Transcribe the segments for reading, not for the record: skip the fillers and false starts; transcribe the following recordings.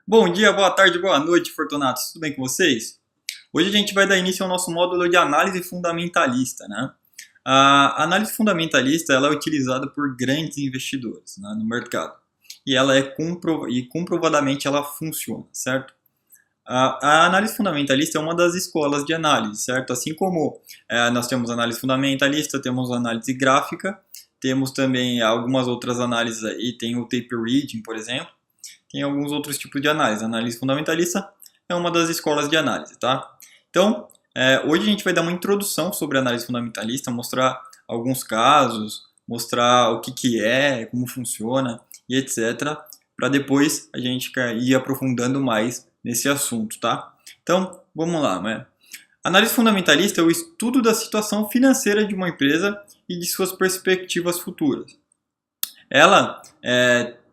Bom dia, boa tarde, boa noite, Fortunatos. Tudo bem com vocês? Hoje a gente vai dar início ao nosso módulo de análise fundamentalista, né? A análise fundamentalista ela é utilizada por grandes investidores, né, no mercado e ela é comprovadamente ela funciona, certo? A análise fundamentalista é uma das escolas de análise, certo? Assim como nós temos análise fundamentalista, temos análise gráfica, temos também algumas outras análises aí, tem o tape reading, por exemplo. Tem alguns outros tipos de análise. A análise fundamentalista é uma das escolas de análise, tá? Então, hoje a gente vai dar uma introdução sobre a análise fundamentalista, mostrar alguns casos, mostrar o que é, como funciona e etc. Para depois a gente ir aprofundando mais nesse assunto, tá? Então, vamos lá, né? Análise fundamentalista é o estudo da situação financeira de uma empresa e de suas perspectivas futuras. Ela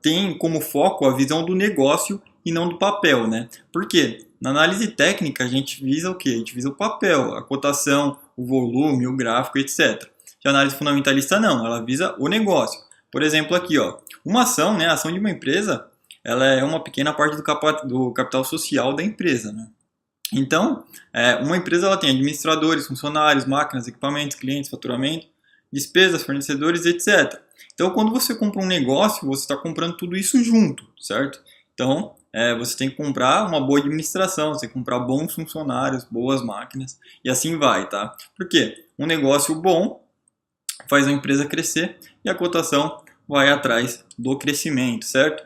tem como foco a visão do negócio e não do papel, né? Por quê? Na análise técnica a gente visa o quê? A gente visa o papel, a cotação, o volume, o gráfico, etc. Já a análise fundamentalista não, ela visa o negócio. Por exemplo, aqui, ó, uma ação, né? A ação de uma empresa, ela é uma pequena parte do capital social da empresa, né? Então, uma empresa ela tem administradores, funcionários, máquinas, equipamentos, clientes, faturamento, despesas, fornecedores, etc. Então, quando você compra um negócio, você está comprando tudo isso junto, certo? Então, você tem que comprar uma boa administração, você tem que comprar bons funcionários, boas máquinas, e assim vai, tá? Por quê? Um negócio bom faz a empresa crescer e a cotação vai atrás do crescimento, certo?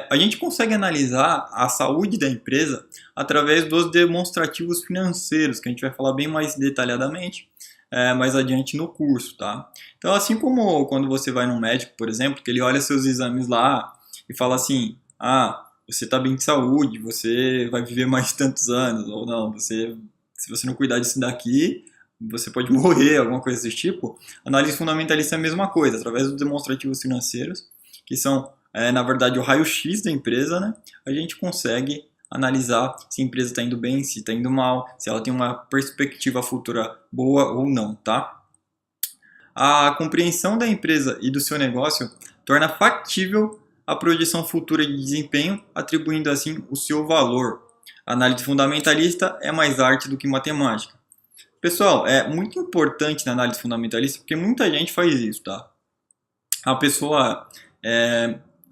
A gente consegue analisar a saúde da empresa através dos demonstrativos financeiros, que a gente vai falar bem mais detalhadamente mais adiante no curso, tá? Então, assim como quando você vai num médico, por exemplo, que ele olha seus exames lá e fala assim, você está bem de saúde, você vai viver mais tantos anos, ou não, se você não cuidar disso daqui, você pode morrer, alguma coisa desse tipo. Análise fundamentalista é a mesma coisa, através dos demonstrativos financeiros, que são, na verdade, o raio-x da empresa, né? A gente consegue analisar se a empresa está indo bem, se está indo mal, se ela tem uma perspectiva futura boa ou não, tá? A compreensão da empresa e do seu negócio torna factível a projeção futura de desempenho, atribuindo assim o seu valor. A análise fundamentalista é mais arte do que matemática. Pessoal, é muito importante na análise fundamentalista porque muita gente faz isso, tá? A pessoa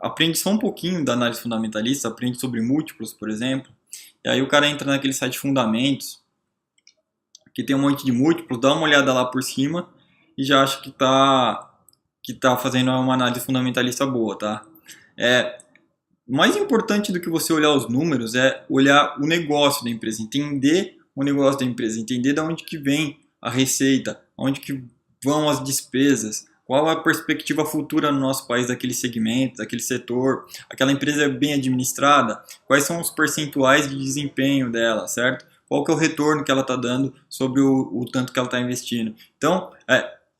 aprende só um pouquinho da análise fundamentalista, aprende sobre múltiplos, por exemplo, e aí o cara entra naquele site Fundamentos, que tem um monte de múltiplos, dá uma olhada lá por cima e já acha que tá fazendo uma análise fundamentalista boa, tá? Mais importante do que você olhar os números é olhar o negócio da empresa, entender o negócio da empresa, entender de onde que vem a receita, onde que vão as despesas, qual a perspectiva futura no nosso país daquele segmento, daquele setor, aquela empresa é bem administrada, quais são os percentuais de desempenho dela, certo? Qual que é o retorno que ela está dando sobre o tanto que ela está investindo. Então,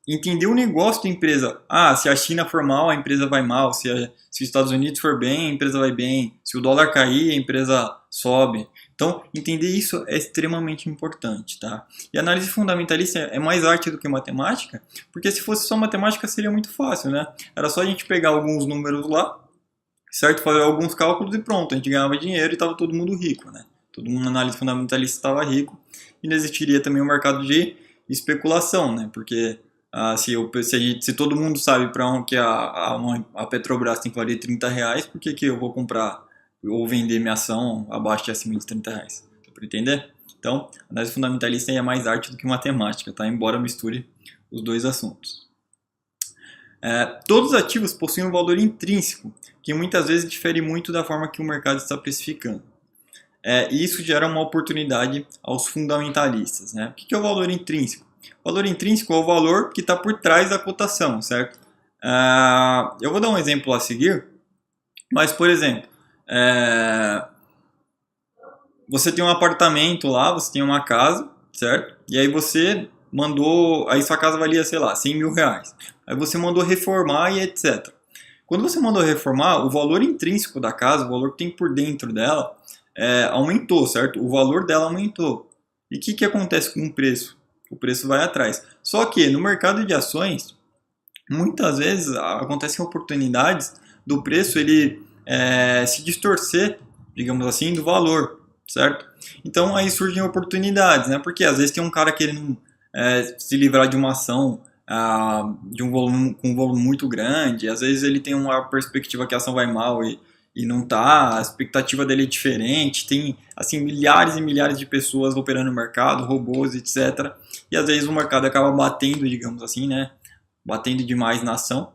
entender o negócio da empresa. Se a China for mal, a empresa vai mal. Se os Estados Unidos for bem, a empresa vai bem. Se o dólar cair, a empresa sobe. Então, entender isso é extremamente importante, tá? E a análise fundamentalista é mais arte do que matemática, porque se fosse só matemática seria muito fácil, né? Era só a gente pegar alguns números lá, certo? Fazer alguns cálculos e pronto, a gente ganhava dinheiro e estava todo mundo rico, né? Todo mundo na análise fundamentalista estava rico e não existiria também o mercado de especulação, né? Porque se todo mundo sabe para onde que a Petrobras tem que valer R$ 30, por que eu vou comprar ou vender minha ação abaixo de acima de R$ 30? Dá para entender? Então, a análise fundamentalista é mais arte do que matemática, tá? Embora misture os dois assuntos. Todos os ativos possuem um valor intrínseco, que muitas vezes difere muito da forma que o mercado está precificando. E isso gera uma oportunidade aos fundamentalistas, né? O que é o valor intrínseco? O valor intrínseco é o valor que está por trás da cotação, certo? Eu vou dar um exemplo a seguir, mas, por exemplo, você tem um apartamento lá, você tem uma casa, certo? E aí você mandou, aí sua casa valia, sei lá, R$ 100.000. Aí você mandou reformar e etc. Quando você mandou reformar, o valor intrínseco da casa, o valor que tem por dentro dela, aumentou, certo? O valor dela aumentou. E o que acontece com o preço? O preço vai atrás. Só que no mercado de ações, muitas vezes acontecem oportunidades do preço ele se distorcer digamos assim, do valor, certo? Então aí surgem oportunidades, né? Porque às vezes tem um cara querendo se livrar de uma ação de um volume, com um volume muito grande, às vezes ele tem uma perspectiva que a ação vai mal e não tá, a expectativa dele é diferente, tem assim milhares e milhares de pessoas operando no mercado, robôs, etc. E às vezes o mercado acaba batendo, digamos assim, né? Batendo demais na ação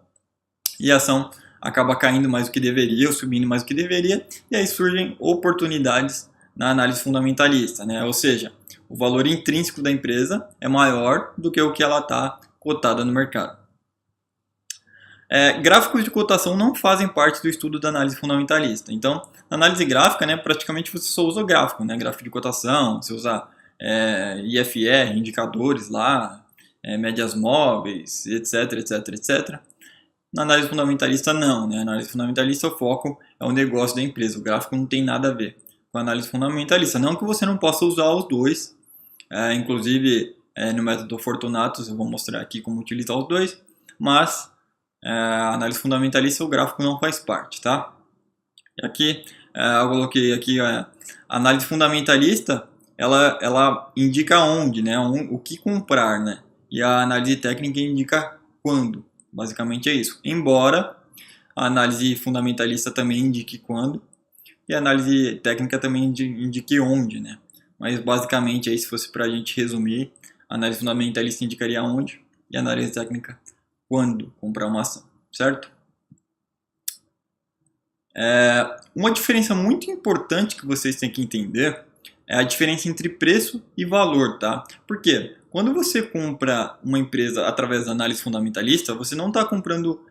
e a ação acaba caindo mais do que deveria ou subindo mais do que deveria, e aí surgem oportunidades na análise fundamentalista, né? Ou seja, o valor intrínseco da empresa é maior do que o que ela está cotada no mercado. Gráficos de cotação não fazem parte do estudo da análise fundamentalista. Então, na análise gráfica, né, praticamente você só usa o gráfico, né, gráfico de cotação, você usa IFR, indicadores lá, médias móveis, etc, etc, etc. Na análise fundamentalista, não. Né? Na análise fundamentalista, o foco é o negócio da empresa. O gráfico não tem nada a ver com a análise fundamentalista. Não que você não possa usar os dois. Inclusive, no método Fortunatus, eu vou mostrar aqui como utilizar os dois. Mas, a análise fundamentalista, o gráfico não faz parte. Tá? E aqui, eu coloquei aqui a análise fundamentalista, ela indica onde, né? O que comprar. Né? E a análise técnica indica quando. Basicamente é isso. Embora a análise fundamentalista também indique quando e a análise técnica também indique onde, né? Mas basicamente aí, se fosse para a gente resumir, a análise fundamentalista indicaria onde e a análise técnica quando comprar uma ação, certo? Uma diferença muito importante que vocês têm que entender é a diferença entre preço e valor, tá? Por quê? Quando você compra uma empresa através da análise fundamentalista, você não está comprando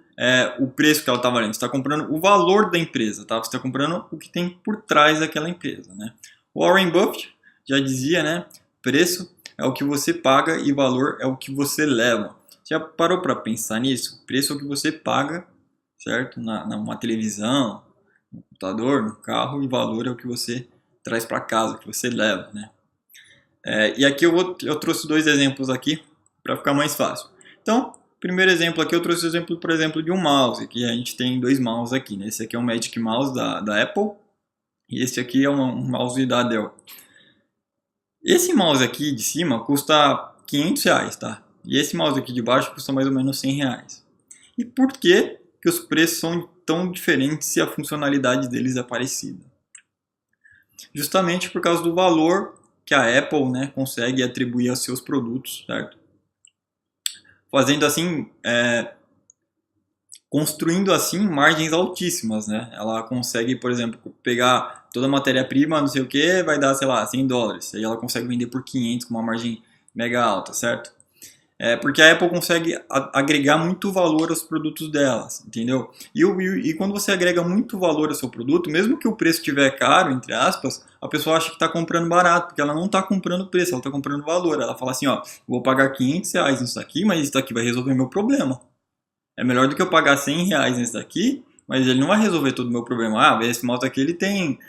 o preço que ela está valendo, você está comprando o valor da empresa, tá? Você está comprando o que tem por trás daquela empresa, né? O Warren Buffett já dizia, né? Preço é o que você paga e valor é o que você leva. Já parou para pensar nisso? Preço é o que você paga, certo? Numa televisão, no computador, no carro, e valor é o que você traz para casa, que você leva, né? E aqui eu trouxe dois exemplos aqui para ficar mais fácil. Então, primeiro exemplo aqui eu trouxe o exemplo, por exemplo, de um mouse, que a gente tem dois mouse aqui, né? Esse aqui é um Magic Mouse da Apple e esse aqui é um mouse da Dell. Esse mouse aqui de cima custa R$500, tá? E esse mouse aqui de baixo custa mais ou menos R$100. E por que os preços são tão diferentes se a funcionalidade deles é parecida? Justamente por causa do valor que a Apple, né, consegue atribuir aos seus produtos, certo? Fazendo assim, construindo assim margens altíssimas, né? Ela consegue, por exemplo, pegar toda a matéria-prima, não sei o que, vai dar, sei lá, $100. Aí ela consegue vender por 500 com uma margem mega alta, certo? Porque a Apple consegue agregar muito valor aos produtos delas, entendeu? E quando você agrega muito valor ao seu produto, mesmo que o preço estiver caro, entre aspas, a pessoa acha que está comprando barato, porque ela não está comprando preço, ela está comprando valor. Ela fala assim, ó, vou pagar R$500 nisso aqui, mas isso daqui vai resolver meu problema. É melhor do que eu pagar R$100 nisso daqui, mas ele não vai resolver todo o meu problema. Esse mouse aqui ele tem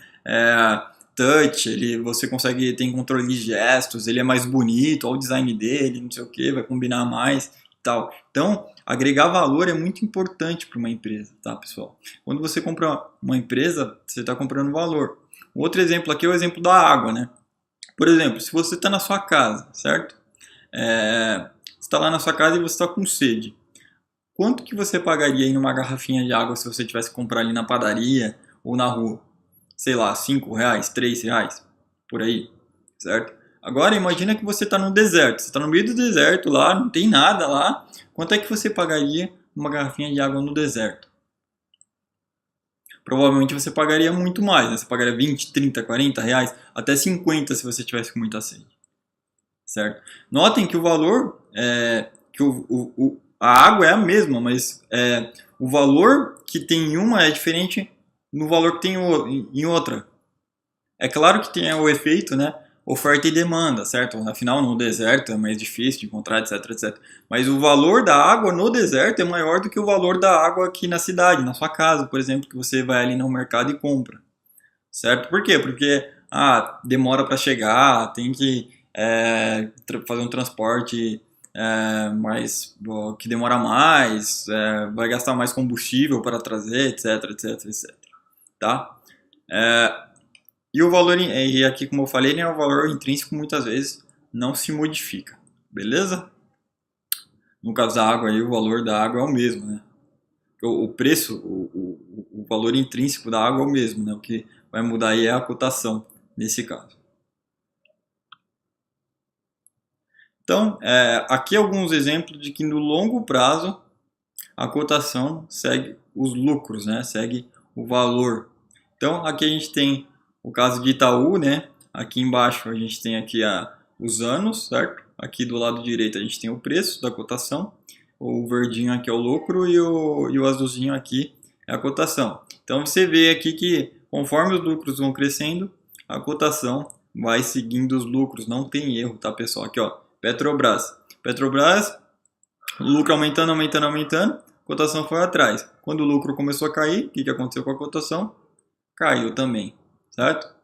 touch, você consegue, tem controle de gestos, ele é mais bonito, olha o design dele, não sei o que, vai combinar mais e tal. Então, agregar valor é muito importante para uma empresa, tá, pessoal? Quando você compra uma empresa, você está comprando valor. Um outro exemplo aqui é o exemplo da água, né? Por exemplo, se você está na sua casa, certo? Você está lá na sua casa e você está com sede. Quanto que você pagaria em uma garrafinha de água se você tivesse que comprar ali na padaria ou na rua? Sei lá, R$5, R$3, por aí, certo? Agora imagina que você está no deserto, você está no meio do deserto lá, não tem nada lá. Quanto é que você pagaria uma garrafinha de água no deserto? Provavelmente você pagaria muito mais, né? Você pagaria 20, 30, R$40, até 50 se você tivesse com muita sede, certo? Notem que o valor, que a água é a mesma, mas o valor que tem em uma é diferente no valor que tem em outra. É claro que tem o efeito, né? Oferta e demanda, certo? Afinal, no deserto é mais difícil de encontrar, etc, etc. Mas o valor da água no deserto é maior do que o valor da água aqui na cidade, na sua casa, por exemplo, que você vai ali no mercado e compra, certo? Por quê? Porque demora para chegar, tem que fazer um transporte que demora mais, vai gastar mais combustível para trazer, etc, etc, etc. Tá? E o valor, e aqui como eu falei, né, o valor intrínseco muitas vezes não se modifica, beleza? No caso da água, aí, o valor da água é o mesmo, né? O preço, o valor intrínseco da água é o mesmo, né? O que vai mudar aí é a cotação, nesse caso. Então, aqui alguns exemplos de que no longo prazo a cotação segue os lucros, né? Segue o valor. Então, aqui a gente tem o caso de Itaú, né? Aqui embaixo a gente tem aqui os anos, certo? Aqui do lado direito a gente tem o preço da cotação. O verdinho aqui é o lucro e o azulzinho aqui é a cotação. Então, você vê aqui que conforme os lucros vão crescendo, a cotação vai seguindo os lucros. Não tem erro, tá, pessoal? Aqui, ó, Petrobras. Petrobras, lucro aumentando, aumentando, aumentando, a cotação foi atrás. Quando o lucro começou a cair, o que aconteceu com a cotação? Caiu também, certo?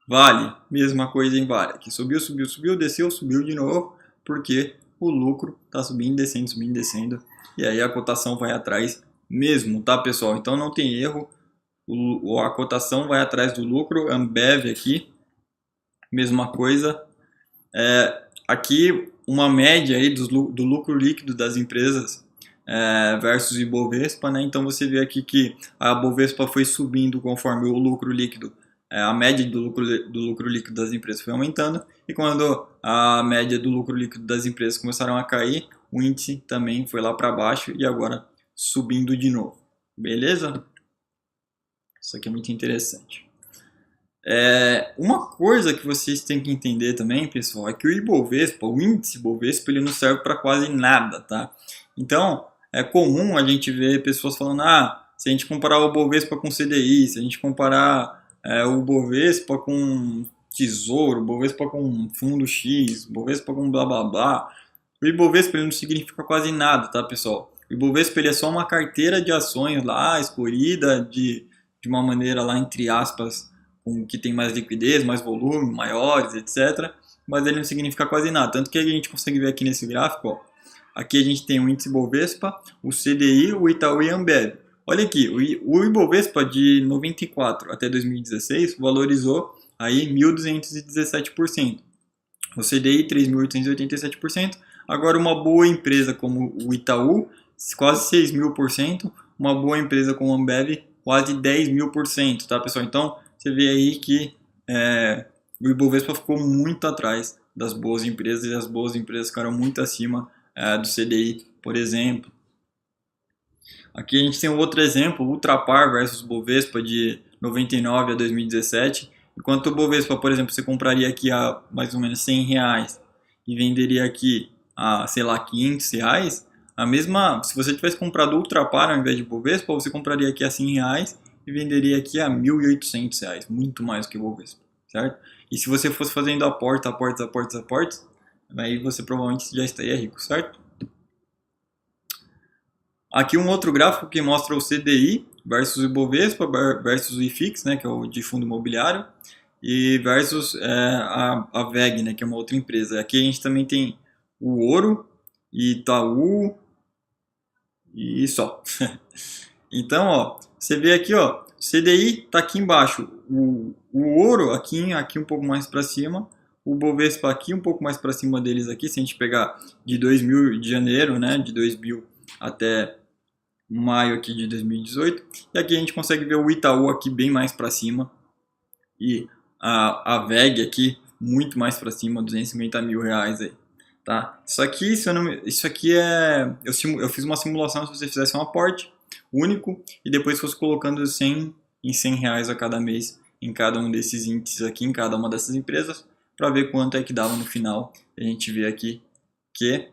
Vale, mesma coisa em Vale. Aqui subiu, subiu, subiu, desceu, subiu de novo, porque o lucro está subindo, descendo, e aí a cotação vai atrás mesmo, tá, pessoal? Então não tem erro, a cotação vai atrás do lucro. Ambev aqui, mesma coisa. Aqui uma média aí do lucro líquido das empresas versus Ibovespa, né? Então você vê aqui que a Ibovespa foi subindo conforme o lucro líquido, a média do lucro líquido das empresas foi aumentando, e quando a média do lucro líquido das empresas começaram a cair, o índice também foi lá para baixo e agora subindo de novo. Beleza? Isso aqui é muito interessante. Uma coisa que vocês têm que entender também, pessoal, é que o Ibovespa, o índice Ibovespa, ele não serve para quase nada, tá? Então, é comum a gente ver pessoas falando, se a gente comparar o Ibovespa com o CDI, se a gente comparar o Ibovespa com Tesouro, o Ibovespa com Fundo X, o Ibovespa com blá blá blá, o Ibovespa ele não significa quase nada, tá, pessoal? O Ibovespa ele é só uma carteira de ações lá, escolhida de uma maneira lá, entre aspas, que tem mais liquidez, mais volume, maiores, etc. Mas ele não significa quase nada. Tanto que a gente consegue ver aqui nesse gráfico, ó, aqui a gente tem o índice Ibovespa, o CDI, o Itaú e a Ambev. Olha aqui, o Ibovespa de 94 até 2016 valorizou aí 1.217%. O CDI 3.887%. Agora uma boa empresa como o Itaú, quase 6.000%. Uma boa empresa como a Ambev, quase 10.000%, tá, pessoal? Então, você vê aí que o Ibovespa ficou muito atrás das boas empresas, e as boas empresas ficaram muito acima do CDI, por exemplo. Aqui a gente tem um outro exemplo, Ultrapar versus Bovespa de 99 a 2017. Enquanto o Bovespa, por exemplo, você compraria aqui a mais ou menos R$100 e venderia aqui a, sei lá, R$500, se você tivesse comprado Ultrapar ao invés de Bovespa, você compraria aqui a R$100 e venderia aqui a R$1.800, muito mais que o Bovespa, certo? E se você fosse fazendo aportes, aí você provavelmente já estaria rico, certo? Aqui um outro gráfico que mostra o CDI versus o Ibovespa versus o IFIX, né, que é o de fundo imobiliário, e versus a VEG, né, que é uma outra empresa. Aqui a gente também tem o Ouro, Itaú e só. Então, ó, você vê aqui, ó, CDI está aqui embaixo, o Ouro aqui um pouco mais para cima, o Bovespa aqui um pouco mais para cima deles aqui, se a gente pegar de 2000, de janeiro, né, de 2000 até maio aqui de 2018, e aqui a gente consegue ver o Itaú aqui bem mais para cima, e a VEG aqui muito mais para cima, R$250 mil aí, tá? Isso aqui eu fiz uma simulação se você fizesse um aporte único e depois fosse colocando 100 em R$100 a cada mês em cada um desses índices aqui, em cada uma dessas empresas, para ver quanto é que dava no final. A gente vê aqui que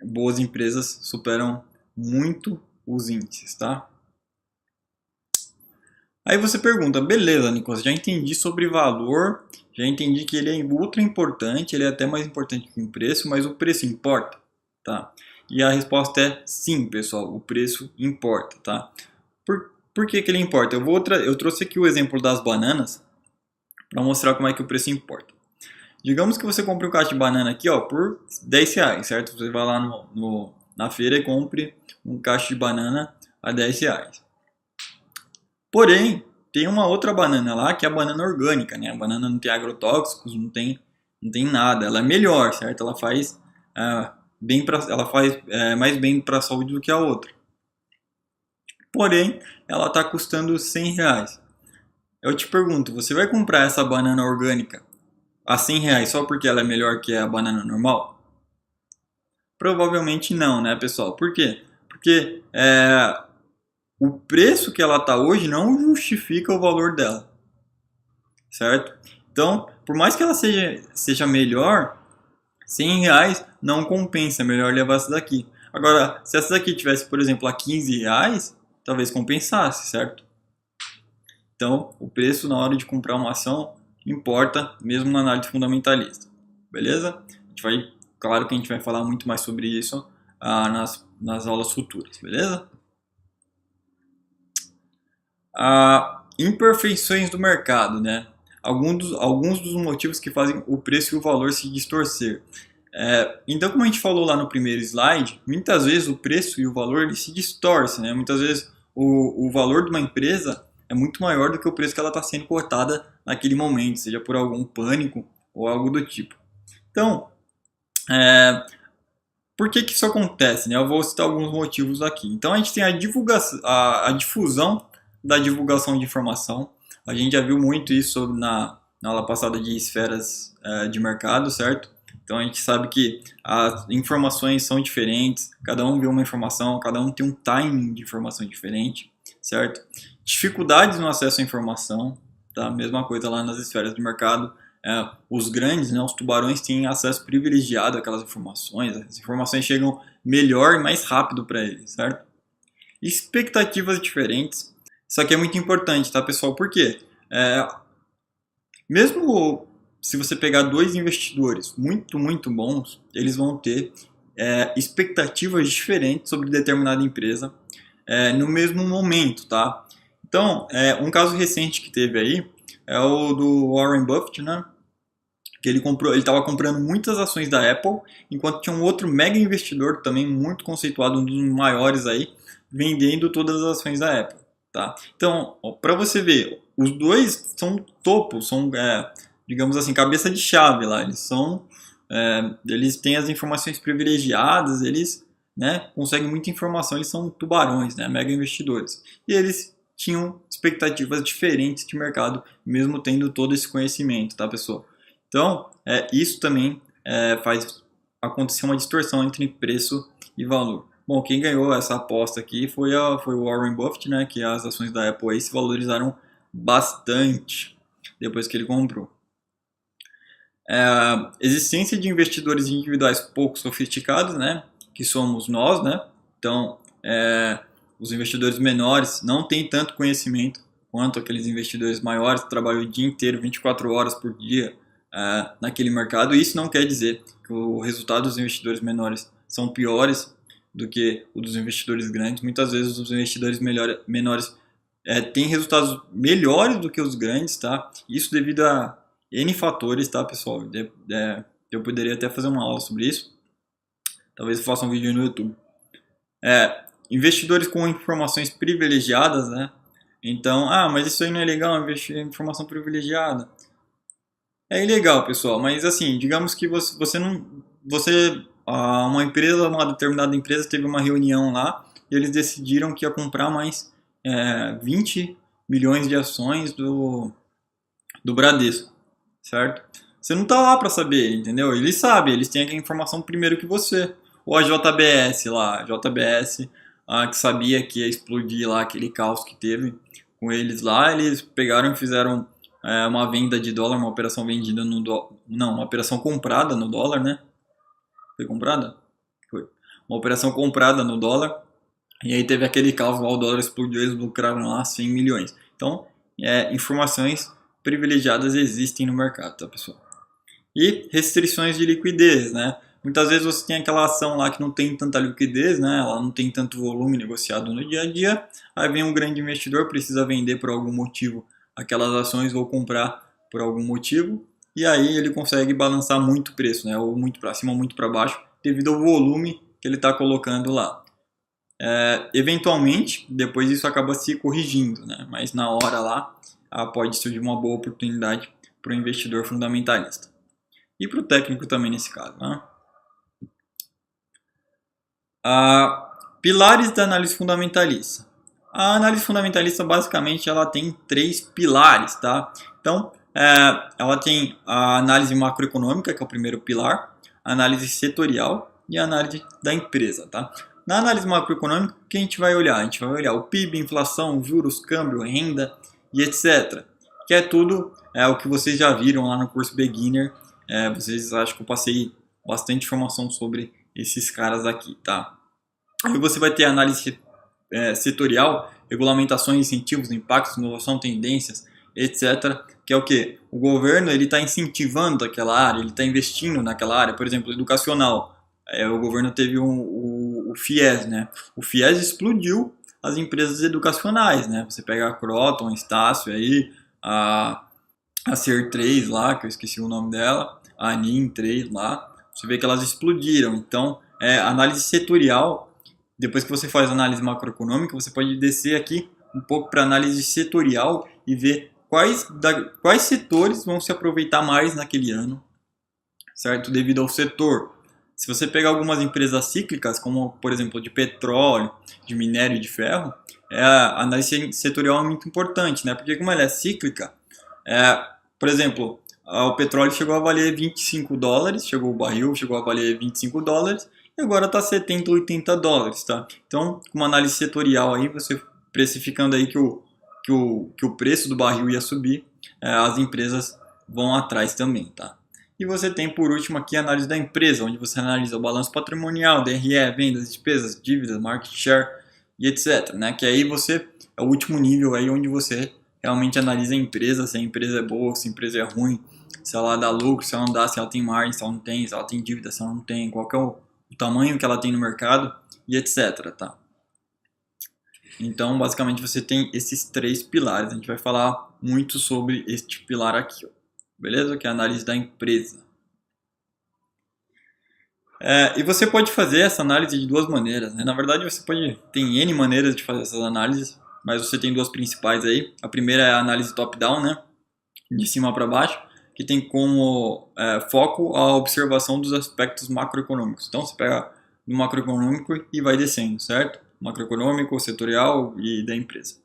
boas empresas superam muito os índices, tá? Aí você pergunta, beleza, Nicolas, já entendi sobre valor, já entendi que ele é ultra importante, ele é até mais importante que o preço, mas o preço importa, tá? E a resposta é sim, pessoal, o preço importa, tá? Por que ele importa? Eu trouxe aqui o exemplo das bananas para mostrar como é que o preço importa. Digamos que você compre um cacho de banana aqui, ó, por R$10, certo? Você vai lá na feira e compre um cacho de banana a R$10. Porém, tem uma outra banana lá, que é a banana orgânica, né? A banana não tem agrotóxicos, não tem nada. Ela é melhor, certo? Ela faz, ela faz mais bem para a saúde do que a outra. Porém, ela está custando R$ 100. Eu te pergunto, você vai comprar essa banana orgânica a R$ 100 só porque ela é melhor que a banana normal? Provavelmente não, né, pessoal? Por quê? Porque o preço que ela está hoje não justifica o valor dela, certo? Então, por mais que ela seja melhor, R$ 100 não compensa, é melhor levar essa daqui. Agora, se essa daqui tivesse, por exemplo, a R$ 15, talvez compensasse, certo? Então, o preço na hora de comprar uma ação importa, mesmo na análise fundamentalista. Beleza? Claro que a gente vai falar muito mais sobre isso nas aulas futuras, beleza? Imperfeições do mercado, né? Alguns dos motivos que fazem o preço e o valor se distorcer. Então, como a gente falou lá no primeiro slide, muitas vezes o preço e o valor ele se distorcem, né? Muitas vezes o valor de uma empresa é muito maior do que o preço que ela está sendo cotada naquele momento, seja por algum pânico ou algo do tipo. Então, por que isso acontece, né? Eu vou citar alguns motivos aqui. Então, a gente tem a difusão da divulgação de informação. A gente já viu muito isso na aula passada de esferas de mercado, certo? Então a gente sabe que as informações são diferentes, cada um vê uma informação, cada um tem um timing de informação diferente, certo? Dificuldades no acesso à informação, tá? Mesma coisa lá nas esferas de mercado. Os grandes, né, os tubarões têm acesso privilegiado àquelas informações, as informações chegam melhor e mais rápido para eles, certo? Expectativas diferentes. Isso aqui é muito importante, tá, pessoal? Por quê? Mesmo se você pegar dois investidores muito bons, eles vão ter expectativas diferentes sobre determinada empresa no mesmo momento, tá? Então, um caso recente que teve aí é o do Warren Buffett, né? Que ele estava comprando muitas ações da Apple, enquanto tinha um outro mega investidor também muito conceituado, um dos maiores aí, vendendo todas as ações da Apple, tá? Então, para você ver, os dois são topo, são digamos assim, cabeça de chave lá. Eles têm as informações privilegiadas, eles, né, conseguem muita informação, eles são tubarões, né, mega investidores. E eles tinham expectativas diferentes de mercado, mesmo tendo todo esse conhecimento, tá, pessoal? Então, isso também faz acontecer uma distorção entre preço e valor. Bom, quem ganhou essa aposta aqui foi o Warren Buffett, né, que as ações da Apple aí se valorizaram bastante depois que ele comprou. Existência de investidores individuais pouco sofisticados, né, que somos nós, né? Então, os investidores menores não têm tanto conhecimento quanto aqueles investidores maiores que trabalham o dia inteiro, 24 horas por dia naquele mercado. Isso não quer dizer que o resultado dos investidores menores são piores do que o dos investidores grandes. Muitas vezes os investidores menores têm resultados melhores do que os grandes, tá? Isso devido a N fatores, tá, pessoal? Eu poderia até fazer uma aula sobre isso. Talvez eu faça um vídeo no YouTube. Investidores com informações privilegiadas, né? Então, mas isso aí não é legal, investir em informação privilegiada. É ilegal, pessoal, mas assim, digamos que uma empresa, uma determinada empresa teve uma reunião lá e eles decidiram que ia comprar mais 20 milhões de ações do Bradesco, certo? Você não tá lá para saber, entendeu? Eles sabem, eles têm a informação primeiro que você. Ou a JBS lá, que sabia que ia explodir lá aquele caos que teve com eles lá, eles pegaram e fizeram uma venda de dólar, uma operação vendida no dólar, não, uma operação comprada no dólar, né? Foi comprada? Foi. Uma operação comprada no dólar, e aí teve aquele caos lá, o dólar explodiu, eles lucraram lá 100 milhões. Então, informações privilegiadas existem no mercado, tá, pessoal? E restrições de liquidez, né? Muitas vezes você tem aquela ação lá que não tem tanta liquidez, né? Ela não tem tanto volume negociado no dia a dia. Aí vem um grande investidor, precisa vender por algum motivo aquelas ações ou comprar por algum motivo. E aí ele consegue balançar muito o preço, né? Ou muito para cima ou muito para baixo, devido ao volume que ele está colocando lá. Eventualmente, depois isso acaba se corrigindo, né? Mas na hora lá pode surgir uma boa oportunidade para o investidor fundamentalista. E para o técnico também nesse caso. Né? Pilares da análise fundamentalista. A análise fundamentalista basicamente ela tem 3 pilares, tá? Então, ela tem a análise macroeconômica, que é o primeiro pilar, a análise setorial e a análise da empresa, tá? Na análise macroeconômica, o que a gente vai olhar? A gente vai olhar o PIB, inflação, juros, câmbio, renda e etc. Que é tudo o que vocês já viram lá no curso Beginner. Vocês acham que eu passei bastante informação sobre esses caras aqui, tá? Aí você vai ter a análise setorial, regulamentações, incentivos, impactos, inovação, tendências, etc. Que é o que? O governo ele está incentivando aquela área, ele está investindo naquela área, por exemplo, educacional. O governo teve o FIES, né? O FIES explodiu as empresas educacionais, né? Você pega a Croton, a Estácio aí, a Ser3 lá, que eu esqueci o nome dela, a Anin 3 lá, você vê que elas explodiram. Então, análise setorial, depois que você faz análise macroeconômica, você pode descer aqui um pouco para análise setorial e ver quais setores vão se aproveitar mais naquele ano, certo? Devido ao setor. Se você pegar algumas empresas cíclicas, como por exemplo de petróleo, de minério e de ferro, a análise setorial é muito importante, né? Porque como ela é cíclica, por exemplo, o petróleo chegou a valer 25 dólares, chegou o barril, chegou a valer 25 dólares, e agora está 70, 80 dólares, tá? Então, com uma análise setorial aí, você precificando aí que o preço do barril ia subir, as empresas vão atrás também, tá? E você tem, por último, aqui a análise da empresa, onde você analisa o balanço patrimonial, DRE, vendas, despesas, dívidas, market share e etc, né? Que aí é o último nível aí onde você realmente analisa a empresa, se a empresa é boa, se a empresa é ruim, se ela dá lucro, se ela não dá, se ela tem margem, se ela não tem, se ela tem dívida, se ela não tem, qual que é o tamanho que ela tem no mercado e etc, tá? Então, basicamente, você tem esses 3 pilares. A gente vai falar muito sobre este pilar aqui, ó. Beleza? Que é a análise da empresa. E você pode fazer essa análise de 2 maneiras, né? Na verdade, tem N maneiras de fazer essas análises, mas você tem 2 principais aí. A primeira é a análise top-down, né? De cima para baixo, que tem como foco a observação dos aspectos macroeconômicos. Então, você pega no macroeconômico e vai descendo, certo? Macroeconômico, setorial e da empresa.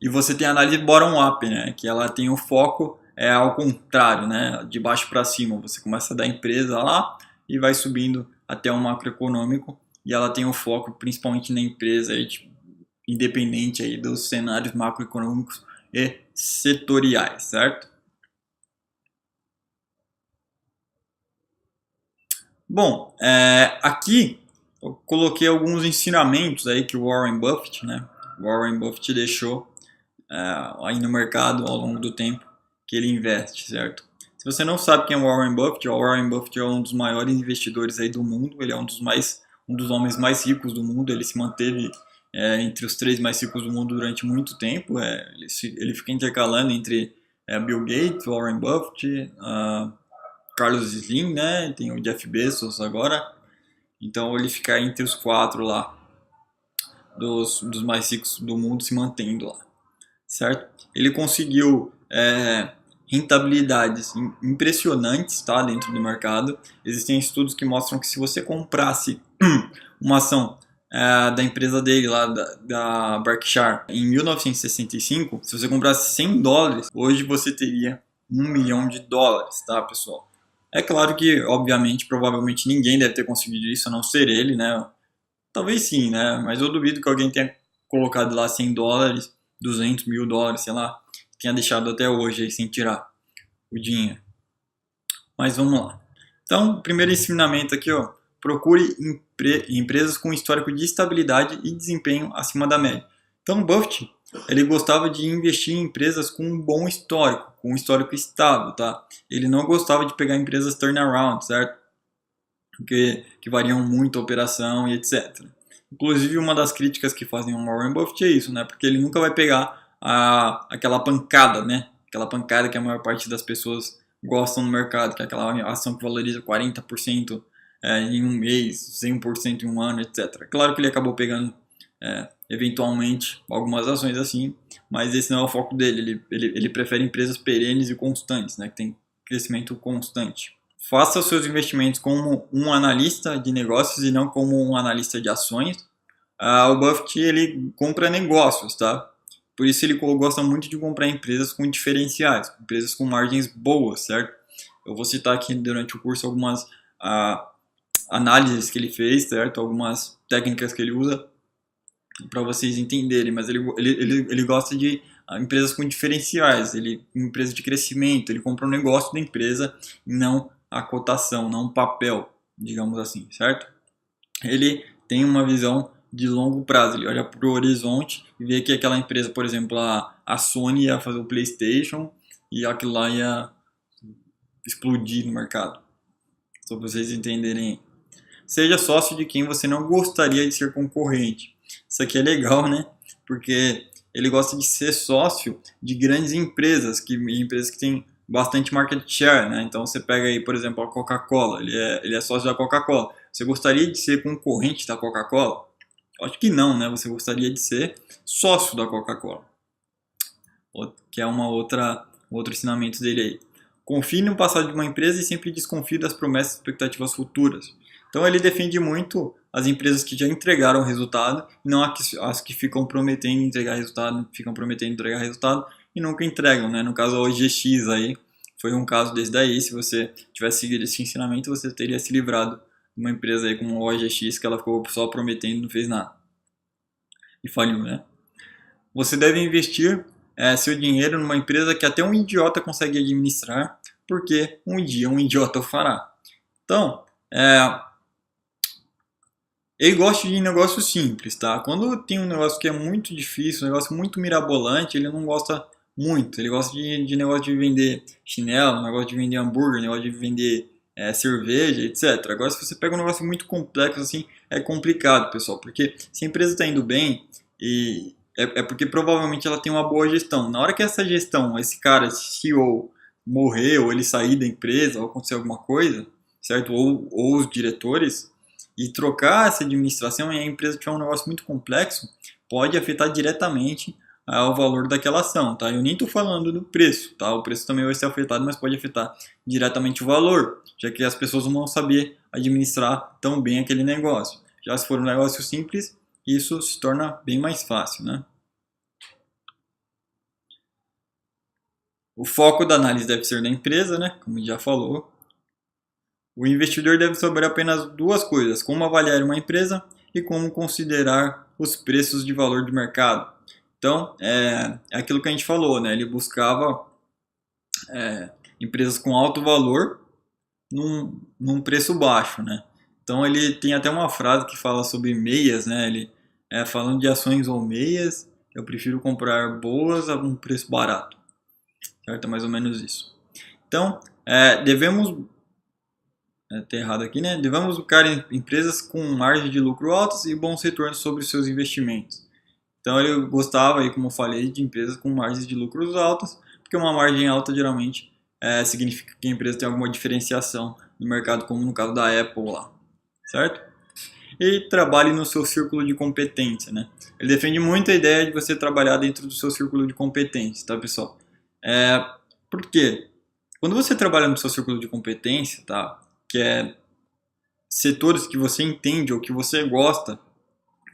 E você tem a análise bottom-up, né? Que ela tem o foco ao contrário, né? De baixo para cima. Você começa da empresa lá e vai subindo até o macroeconômico, e ela tem o foco principalmente na empresa, aí, tipo, independente aí dos cenários macroeconômicos e setoriais, certo? Bom, aqui eu coloquei alguns ensinamentos aí que o Warren Buffett, né? Warren Buffett deixou aí no mercado ao longo do tempo que ele investe, certo? Se você não sabe quem é o Warren Buffett é um dos maiores investidores aí do mundo, ele é um dos homens mais ricos do mundo, ele se manteve entre os 3 mais ricos do mundo durante muito tempo, ele fica intercalando entre Bill Gates, Warren Buffett, Carlos Slim, né? Tem o Jeff Bezos agora. Então ele fica entre os 4 lá, dos mais ricos do mundo, se mantendo lá, certo? Ele conseguiu rentabilidades impressionantes, tá, dentro do mercado. Existem estudos que mostram que se você comprasse uma ação da empresa dele lá, da Berkshire, em 1965, se você comprasse 100 dólares, hoje você teria $1 milhão, tá, pessoal? É claro que, obviamente, provavelmente ninguém deve ter conseguido isso, a não ser ele, né? Talvez sim, né? Mas eu duvido que alguém tenha colocado lá 100 dólares, 200 mil dólares, sei lá, tenha deixado até hoje aí sem tirar o dinheiro. Mas vamos lá. Então, primeiro ensinamento aqui, ó, procure empresas com histórico de estabilidade e desempenho acima da média. Então, Buffett, ele gostava de investir em empresas com um bom histórico, com um histórico estável, tá? Ele não gostava de pegar empresas turnaround, certo? Que variam muito a operação e etc. Inclusive, uma das críticas que fazem ao Warren Buffett é isso, né? Porque ele nunca vai pegar aquela pancada, né? Aquela pancada que a maior parte das pessoas gostam no mercado, que é aquela ação que valoriza 40% em um mês, 100% em um ano, etc. Claro que ele acabou pegando eventualmente algumas ações assim, mas esse não é o foco dele. Ele prefere empresas perenes e constantes, né, que tem crescimento constante. Faça os seus investimentos como um analista de negócios e não como um analista de ações. O Buffett, ele compra negócios, tá? Por isso ele gosta muito de comprar empresas com diferenciais, empresas com margens boas, certo? Eu vou citar aqui durante o curso algumas análises que ele fez, certo? Algumas técnicas que ele usa para vocês entenderem, mas ele gosta de empresas com diferenciais, empresa de crescimento, ele compra um negócio da empresa e não a cotação, não um papel, digamos assim, certo? Ele tem uma visão de longo prazo, ele olha para o horizonte e vê que aquela empresa, por exemplo, a Sony ia fazer o PlayStation e aquilo lá ia explodir no mercado. Só para vocês entenderem. Seja sócio de quem você não gostaria de ser concorrente. Isso aqui é legal, né? Porque ele gosta de ser sócio de grandes empresas que têm bastante market share, né? Então você pega aí, por exemplo, a Coca-Cola, ele é sócio da Coca-Cola. Você gostaria de ser concorrente da Coca-Cola? Acho que não, né? Você gostaria de ser sócio da Coca-Cola, que é outro ensinamento dele aí. Confie no passado de uma empresa e sempre desconfie das promessas e expectativas futuras. Então ele defende muito as empresas que já entregaram resultado, e não as que ficam prometendo entregar resultado, e nunca entregam, né? No caso a OGX aí, foi um caso desse daí. Se você tivesse seguido esse ensinamento, você teria se livrado de uma empresa aí como a OGX, que ela ficou só prometendo e não fez nada. E faliu, né? Você deve investir seu dinheiro numa empresa que até um idiota consegue administrar, porque um dia um idiota o fará. Então, ele gosta de negócio simples, tá? Quando tem um negócio que é muito difícil, um negócio muito mirabolante, ele não gosta muito. Ele gosta de negócio de vender chinelo, negócio de vender hambúrguer, negócio de vender cerveja, etc. Agora, se você pega um negócio muito complexo assim, é complicado, pessoal, porque se a empresa está indo bem, é porque provavelmente ela tem uma boa gestão. Na hora que essa gestão, esse cara, esse CEO, morrer, ou ele sair da empresa, ou acontecer alguma coisa, certo? Ou os diretores, e trocar essa administração e a empresa tiver um negócio muito complexo, pode afetar diretamente o valor daquela ação, tá? Eu nem estou falando do preço, tá? O preço também vai ser afetado, mas pode afetar diretamente o valor, já que as pessoas não vão saber administrar tão bem aquele negócio. Já se for um negócio simples, isso se torna bem mais fácil, né? O foco da análise deve ser na empresa, né? Como já falou. O investidor deve saber apenas duas coisas: como avaliar uma empresa e como considerar os preços de valor de mercado. Então, é aquilo que a gente falou, né? Ele buscava empresas com alto valor num preço baixo, né? Então, ele tem até uma frase que fala sobre meias, né? Ele falando de ações ou meias, eu prefiro comprar boas a um preço barato, certo? É mais ou menos isso. Então, devemos tá errado aqui, né? Devemos buscar empresas com margem de lucro altas e bons retornos sobre os seus investimentos. Então ele gostava, aí, como eu falei, de empresas com margens de lucros altas, porque uma margem alta geralmente significa que a empresa tem alguma diferenciação no mercado, como no caso da Apple lá, certo? E trabalhe no seu círculo de competência, né? Ele defende muito a ideia de você trabalhar dentro do seu círculo de competência, tá, pessoal? Por quê? Quando você trabalha no seu círculo de competência, tá? Que é setores que você entende ou que você gosta,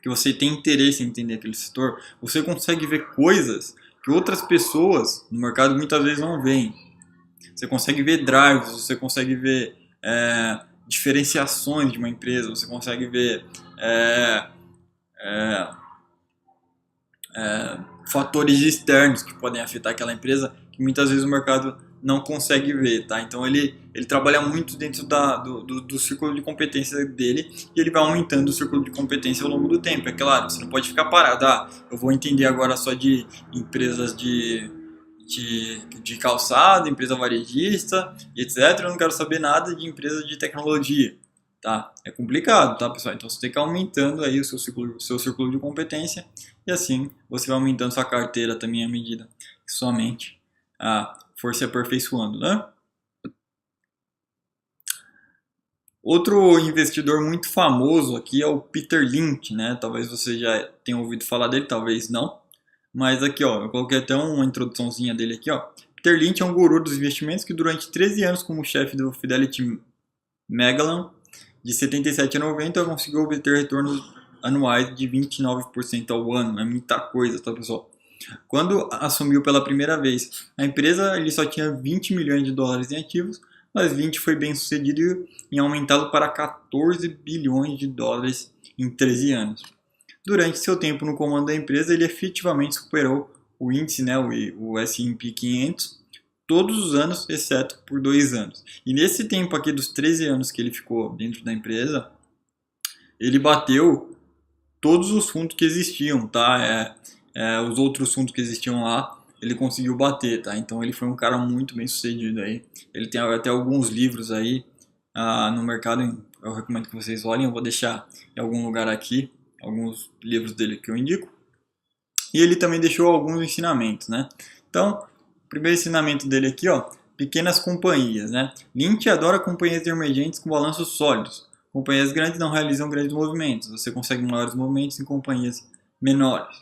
que você tem interesse em entender aquele setor, você consegue ver coisas que outras pessoas no mercado muitas vezes não veem. Você consegue ver drives, você consegue ver diferenciações de uma empresa, você consegue ver fatores externos que podem afetar aquela empresa que muitas vezes o mercado não consegue ver, tá? Então ele trabalha muito dentro do círculo de competência dele, e ele vai aumentando o círculo de competência ao longo do tempo. É claro, você não pode ficar parado. Eu vou entender agora só de empresas de calçado, empresa varejista, etc. Eu não quero saber nada de empresa de tecnologia, tá? É complicado, tá, pessoal? Então você tem que ir aumentando aí o seu círculo de competência, e assim você vai aumentando sua carteira também à medida que sua mente for se aperfeiçoando, né? Outro investidor muito famoso aqui é o Peter Lynch, né? Talvez você já tenha ouvido falar dele, talvez não. Mas aqui, ó, eu coloquei até uma introduçãozinha dele aqui, ó. Peter Lynch é um guru dos investimentos que durante 13 anos como chefe do Fidelity Magellan, de 77 a 90, conseguiu obter retornos anuais de 29% ao ano. É muita coisa, tá, pessoal? Quando assumiu pela primeira vez a empresa, ele só tinha 20 milhões de dólares em ativos, mas 20 foi bem sucedido em aumentá-lo para 14 bilhões de dólares em 13 anos. Durante seu tempo no comando da empresa, ele efetivamente superou o índice, né, o S&P 500, todos os anos, exceto por 2 anos. E nesse tempo aqui dos 13 anos que ele ficou dentro da empresa, ele bateu todos os fundos que existiam, tá? Os outros fundos que existiam lá, ele conseguiu bater, tá? Então ele foi um cara muito bem sucedido aí. Ele tem até alguns livros aí no mercado, eu recomendo que vocês olhem, eu vou deixar em algum lugar aqui, alguns livros dele que eu indico. E ele também deixou alguns ensinamentos, né? Então, o primeiro ensinamento dele aqui, ó, pequenas companhias, né? Lynch adora companhias emergentes com balanços sólidos. Companhias grandes não realizam grandes movimentos. Você consegue maiores movimentos em companhias menores.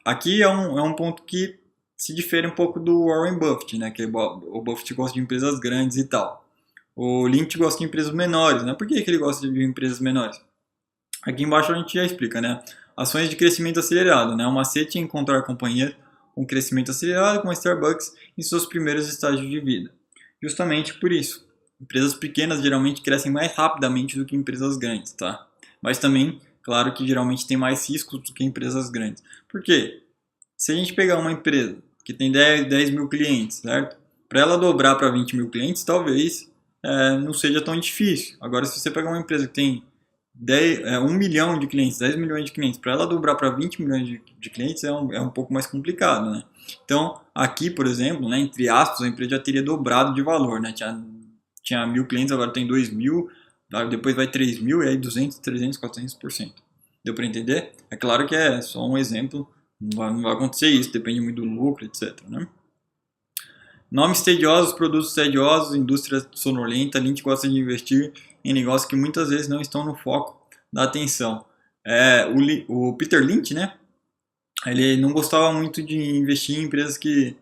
Aqui é um ponto que se difere um pouco do Warren Buffett, né? Que o Buffett gosta de empresas grandes e tal. O Lynch gosta de empresas menores, né? Por que ele gosta de empresas menores? Aqui embaixo a gente já explica, né? Ações de crescimento acelerado, né? O macete é encontrar companhias com crescimento acelerado, como a Starbucks, em seus primeiros estágios de vida. Justamente por isso. Empresas pequenas geralmente crescem mais rapidamente do que empresas grandes, tá? Mas também, claro que geralmente tem mais riscos do que empresas grandes. Por quê? Se a gente pegar uma empresa que tem 10 mil clientes, certo? Para ela dobrar para 20 mil clientes, talvez não seja tão difícil. Agora, se você pegar uma empresa que tem 1 milhão de clientes, 10 milhões de clientes, para ela dobrar para 20 milhões de clientes é um pouco mais complicado, né? Então, aqui, por exemplo, né, entre aspas, a empresa já teria dobrado de valor, né? Tinha 1.000 clientes, agora tem 2.000, depois vai 3.000 e aí 200, 300, 400%. Deu para entender? É claro que é só um exemplo, não vai acontecer isso, depende muito do lucro, etc, né? Nomes tediosos, produtos tediosos, indústria sonolenta, Lynch gosta de investir em negócios que muitas vezes não estão no foco da atenção. O Peter Lynch, né? Ele não gostava muito de investir em empresas que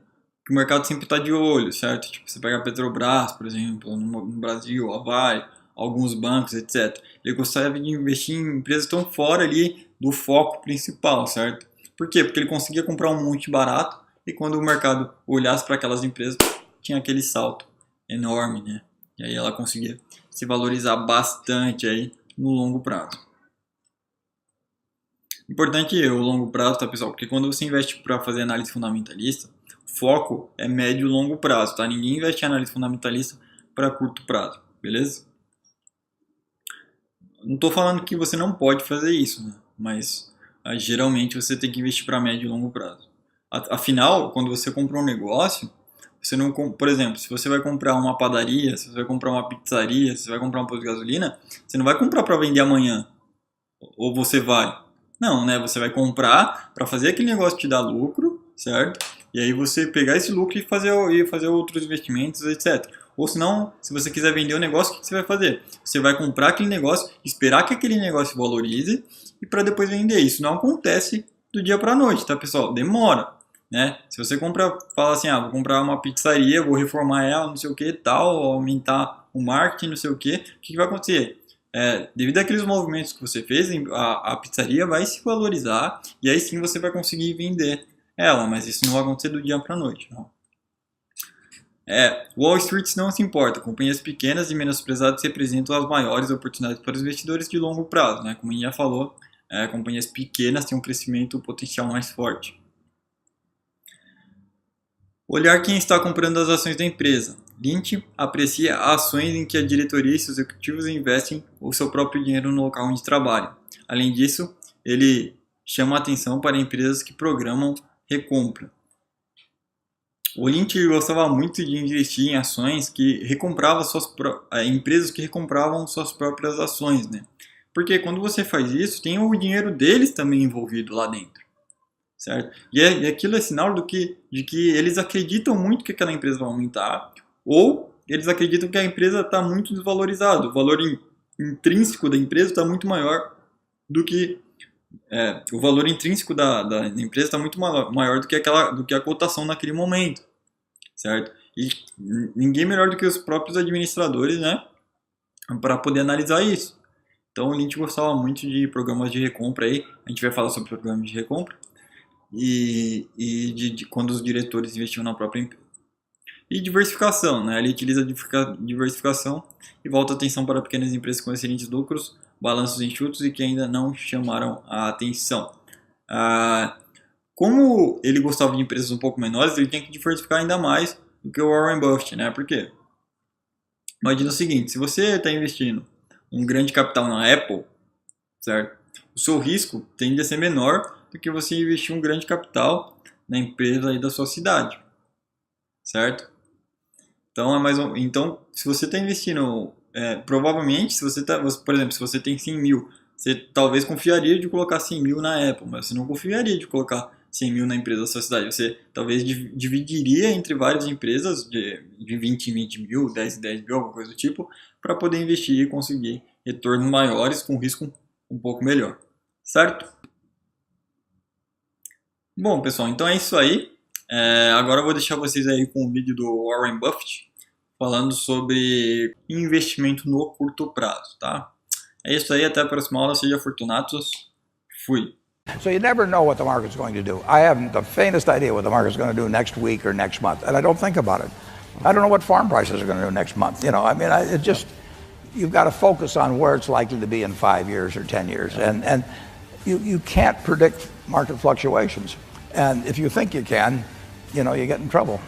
o mercado sempre está de olho, certo? Tipo, você pega a Petrobras, por exemplo, no Brasil, a Vale, alguns bancos, etc. Ele gostava de investir em empresas que estão fora ali do foco principal, certo? Por quê? Porque ele conseguia comprar um monte barato e quando o mercado olhasse para aquelas empresas, tinha aquele salto enorme, né? E aí ela conseguia se valorizar bastante aí no longo prazo. Importante o longo prazo, tá, pessoal? Porque quando você investe para fazer análise fundamentalista, o foco é médio e longo prazo, tá? Ninguém investe em análise fundamentalista para curto prazo, beleza? Não estou falando que você não pode fazer isso, né? Mas geralmente você tem que investir para médio e longo prazo. Afinal, quando você compra um negócio, você não, por exemplo, se você vai comprar uma padaria, se você vai comprar uma pizzaria, se você vai comprar um posto de gasolina, você não vai comprar para vender amanhã. Ou você vai? Não, né? Você vai comprar para fazer aquele negócio te dar lucro, certo? E aí você pegar esse lucro e fazer outros investimentos, etc. Ou senão, se você quiser vender o negócio, o que você vai fazer? Você vai comprar aquele negócio, esperar que aquele negócio valorize e para depois vender. Isso não acontece do dia para a noite, tá, pessoal? Demora, né? Se você fala assim, vou comprar uma pizzaria, vou reformar ela, não sei o que, tal, aumentar o marketing, não sei o que vai acontecer? Devido àqueles movimentos que você fez, a pizzaria vai se valorizar e aí sim você vai conseguir vender ela, mas isso não vai acontecer do dia para a noite. Não. Wall Street não se importa, companhias pequenas e menosprezadas representam as maiores oportunidades para os investidores de longo prazo, né? Como a gente já falou, companhias pequenas têm um crescimento potencial mais forte. Olhar quem está comprando as ações da empresa. Lynch aprecia ações em que a diretoria e seus executivos investem o seu próprio dinheiro no local onde trabalham. Além disso, ele chama a atenção para empresas que programam recompra. O Lynch gostava muito de investir em ações que recompravam empresas que recompravam suas próprias ações, né? Porque quando você faz isso, tem o dinheiro deles também envolvido lá dentro. Certo? E aquilo é sinal de que eles acreditam muito que aquela empresa vai aumentar ou eles acreditam que a empresa está muito desvalorizada, o valor intrínseco da empresa está muito maior do que o valor intrínseco da empresa está muito maior do que a cotação naquele momento, certo? E ninguém melhor do que os próprios administradores, né, para poder analisar isso. Então a gente gostava muito de programas de recompra aí, a gente vai falar sobre programas de recompra e de quando os diretores investiam na própria empresa. E diversificação, né? Ele utiliza diversificação e volta a atenção para pequenas empresas com excelentes lucros, balanços enxutos e que ainda não chamaram a atenção. Como ele gostava de empresas um pouco menores, ele tinha que diversificar ainda mais do que o Warren Buffett, né? Por quê? Imagina o seguinte, se você está investindo um grande capital na Apple, certo? O seu risco tende a ser menor do que você investir um grande capital na empresa aí da sua cidade, certo? Então, se você está investindo, provavelmente, por exemplo, se você tem 100 mil, você talvez confiaria de colocar 100 mil na Apple, mas você não confiaria de colocar 100 mil na empresa da sua cidade. Você talvez dividiria entre várias empresas de 20 em 20 mil, 10 em 10 mil, alguma coisa do tipo, para poder investir e conseguir retornos maiores com risco um pouco melhor, certo? Bom, pessoal, então é isso aí. Agora eu vou deixar vocês aí com o vídeo do Warren Buffett falando sobre investimento no curto prazo, tá? É isso aí, até a próxima aula, seja fortunatos. Fui. So you never know what the market's going to do. I haven't the faintest idea what the market's going to do next week or next month, and I don't think about it. I don't know what farm prices are going to do next month. You know, I mean, you've got to focus on where it's likely to be in 5 years or 10 years, and you can't predict market fluctuations. And if you think you can, you know, you get in trouble.